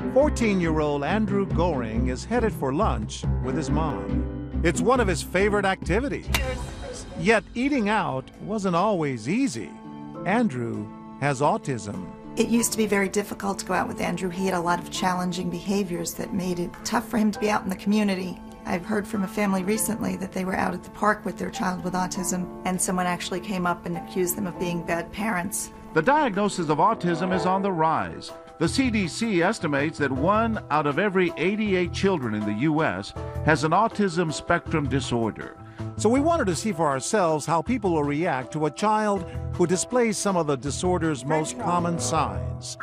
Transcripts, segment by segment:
14-year-old Andrew Goring is headed for lunch with his mom. It's one of his favorite activities. Yet eating out wasn't always easy. Andrew has autism. It used to be very difficult to go out with Andrew. He had a lot of challenging behaviors that made it tough for him to be out in the community. I've heard from a family recently that they were out at the park with their child with autism, and someone actually came up and accused them of being bad parents. The diagnosis of autism is on the rise. The CDC estimates that 1 out of every 88 children in the U.S. has an autism spectrum disorder. So we wanted to see for ourselves how people will react to a child who displays some of the disorder's most common signs.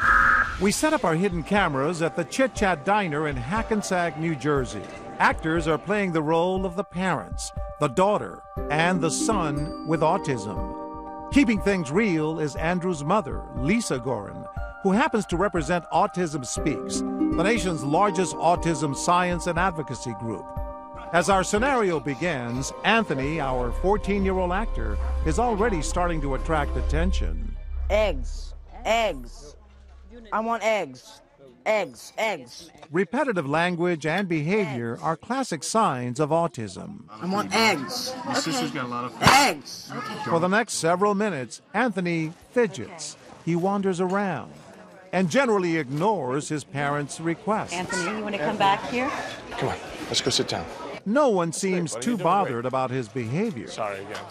We set up our hidden cameras at the Chit Chat Diner in Hackensack, New Jersey. Actors are playing the role of the parents, the daughter, and the son with autism. Keeping things real is Andrew's mother, Lisa Gorin, who happens to represent Autism Speaks, the nation's largest autism science and advocacy group. As our scenario begins, Anthony, our 14-year-old actor, is already starting to attract attention. Eggs. Eggs. I want eggs. Eggs. Eggs. Repetitive language and behavior are classic signs of autism. I want eggs. My sister's got a lot of eggs. For the next several minutes, Anthony fidgets. He wanders around and generally ignores his parents' requests. Anthony, you want to come back here? Come on, let's go sit down. No one seems too bothered about his behavior. Sorry again.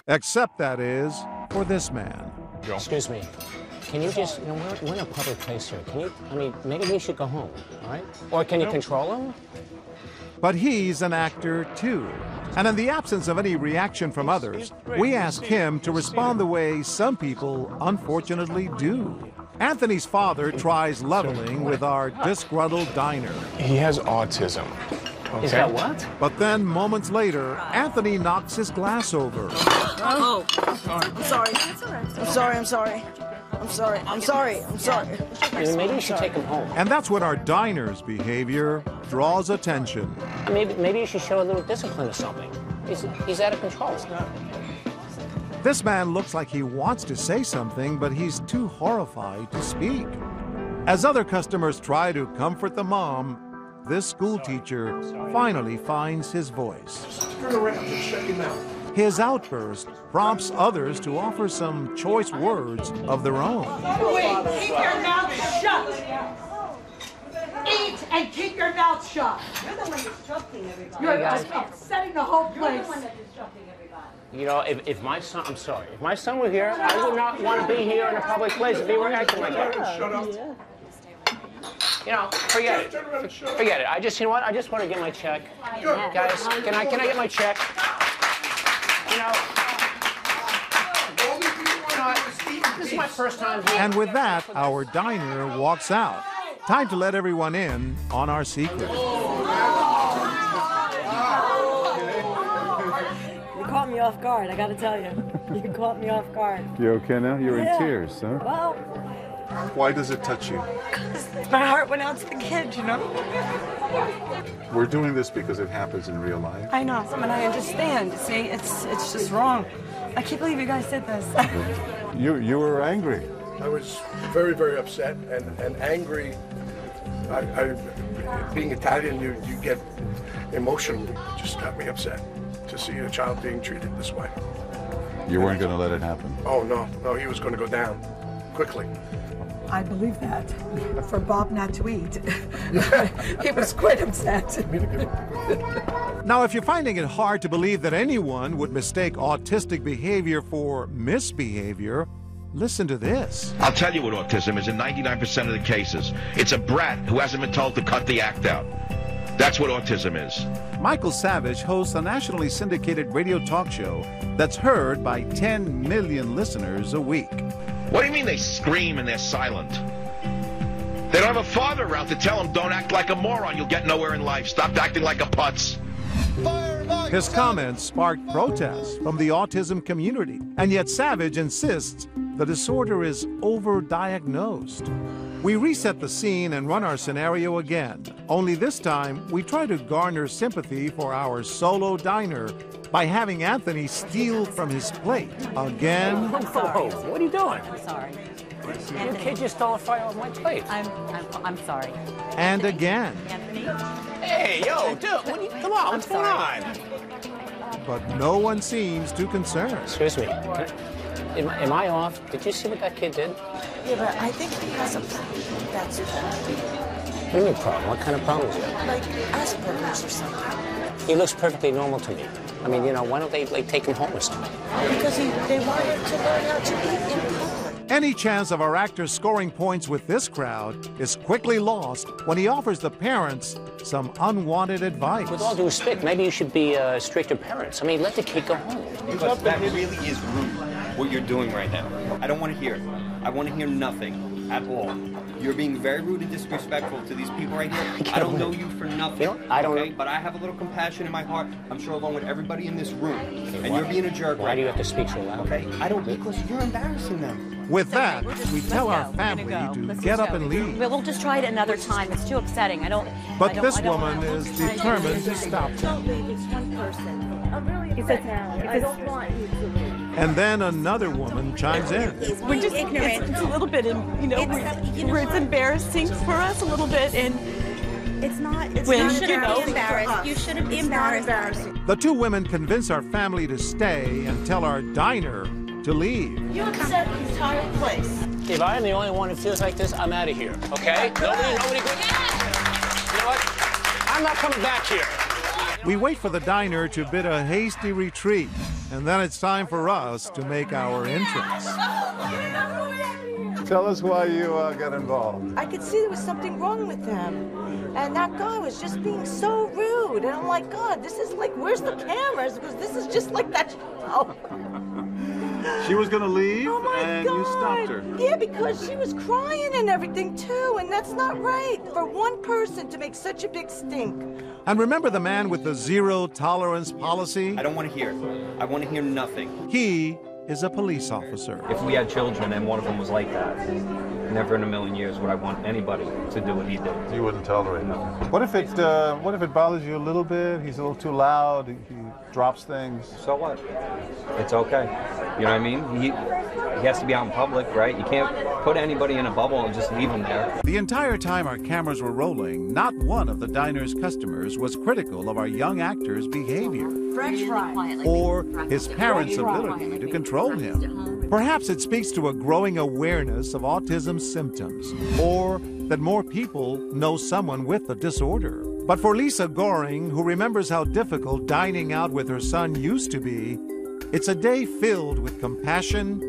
Except, that is, for this man. Excuse me. Can you just, we're in a public place here. Maybe he should go home, all right? Or can you control him? But he's an actor, too. And in the absence of any reaction from others, we ask him to respond the way some people unfortunately do. Anthony's father tries leveling with our disgruntled diner. He has autism. Okay. Is that what? But then, moments later, Anthony knocks his glass over. Oh, I'm sorry. I'm sorry. I'm sorry. I'm sorry. I'm sorry. I'm sorry. Maybe you should take him home. And that's when our diner's behavior draws attention. Maybe you should show a little discipline or something. He's out of control. This man looks like he wants to say something, but he's too horrified to speak. As other customers try to comfort the mom, this school teacher finally finds his voice. Turn around and shut your mouth. His outburst prompts others to offer some choice words of their own. Wait, keep your mouth shut. Eat and keep your mouth shut. You're the one disrupting everybody. You're upsetting the whole place. You're the one that's disrupting everybody. You know, if my son, I'm sorry, if my son were here, I would not want to be here in a public place if he were acting like that. Shut up. You know, forget it. Forget it. I just want to get my check. Guys, can I get my check? You know, this is my first time here. And with that, our diner walks out. Time to let everyone in on our secret. You caught me off guard, I gotta tell you. You caught me off guard. You okay now? You're in tears, huh? Well, why does it touch you? my heart went out to the kid, you know? We're doing this because it happens in real life. I know, and I understand. See, it's just wrong. I can't believe you guys did this. You were angry. I was very, very upset and angry. Being Italian, you get emotional. It just got me upset to see a child being treated this way. You weren't going to let it happen? Oh, no, he was going to go down quickly. I believe that. For Bob not to eat. He was quite upset. Now, if you're finding it hard to believe that anyone would mistake autistic behavior for misbehavior, listen to this. I'll tell you what autism is in 99% of the cases. It's a brat who hasn't been told to cut the act out. That's what autism is. Michael Savage hosts a nationally syndicated radio talk show that's heard by 10 million listeners a week. What do you mean they scream and they're silent? They don't have a father around to tell them, don't act like a moron, you'll get nowhere in life. Stop acting like a putz. His comments sparked protests from the autism community, and yet Savage insists the disorder is overdiagnosed. We reset the scene and run our scenario again, only this time we try to garner sympathy for our solo diner by having Anthony steal from his plate again. I'm sorry. What are you doing? I'm sorry. Your kid just stole a fry off my plate. I'm sorry. And again. Anthony? Hey, yo, dude, come on, what's going on? But no one seems too concerned. Excuse me. Am I off? Did you see what that kid did? Yeah, but I think he has a problem. That's all. What do you mean problem? What kind of problem is it? Like Asperger's or something. He looks perfectly normal to me. I mean, you know, why don't they take him home or something? Because they want him to learn how to eat in public. Any chance of our actors scoring points with this crowd is quickly lost when he offers the parents some unwanted advice. With all due respect, maybe you should be stricter parents. I mean, let the kid go home. Because that really is rude, what you're doing right now. I don't want to hear it. I want to hear nothing at all. You're being very rude and disrespectful to these people right here. I don't know you for nothing. You know, I don't know. But I have a little compassion in my heart, I'm sure along with everybody in this room. And you're being a jerk Why do you have to speak so loud? Okay? I don't, because you're embarrassing them. With that, we tell our family to get up and leave. We'll just try it another time. It's too upsetting. But this woman is determined to stop them. It's one person. I don't want you to leave. And then another woman chimes in. We're just ignorant. It's a little bit, it's embarrassing for us a little bit, and it's not. It's when, not embarrassed. You shouldn't be embarrassed. The two women convince our family to stay and tell our diner to leave. You upset the entire place. If I am the only one who feels like this, I'm out of here, okay? Nobody good. You know what? I'm not coming back here. We wait for the diner to bid a hasty retreat, and then it's time for us to make our entrance. Tell us why you got involved. I could see there was something wrong with them. And that guy was just being so rude. And I'm like, God, this is like, where's the cameras? Because this is just like that show. She was going to leave, and God. you stopped her. Yeah, because she was crying and everything, too. And that's not right for one person to make such a big stink. And remember the man with the zero-tolerance policy? I don't want to hear it. I want to hear nothing. He is a police officer. If we had children and one of them was like that, never in a million years would I want anybody to do what he did. You wouldn't tolerate it. What if it bothers you a little bit? He's a little too loud. He drops things. So what? It's okay. You know what I mean? He has to be out in public, right? You can't put anybody in a bubble and just leave him there. The entire time our cameras were rolling, not one of the diner's customers was critical of our young actor's behavior. French fries. Or his parents' ability to control him. Perhaps it speaks to a growing awareness of autism's symptoms, or that more people know someone with the disorder. But for Lisa Goring, who remembers how difficult dining out with her son used to be, it's a day filled with compassion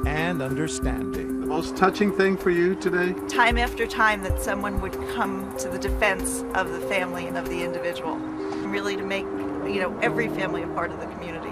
and understanding. The most touching thing for you today? Time after time that someone would come to the defense of the family and of the individual, really to make, every family a part of the community.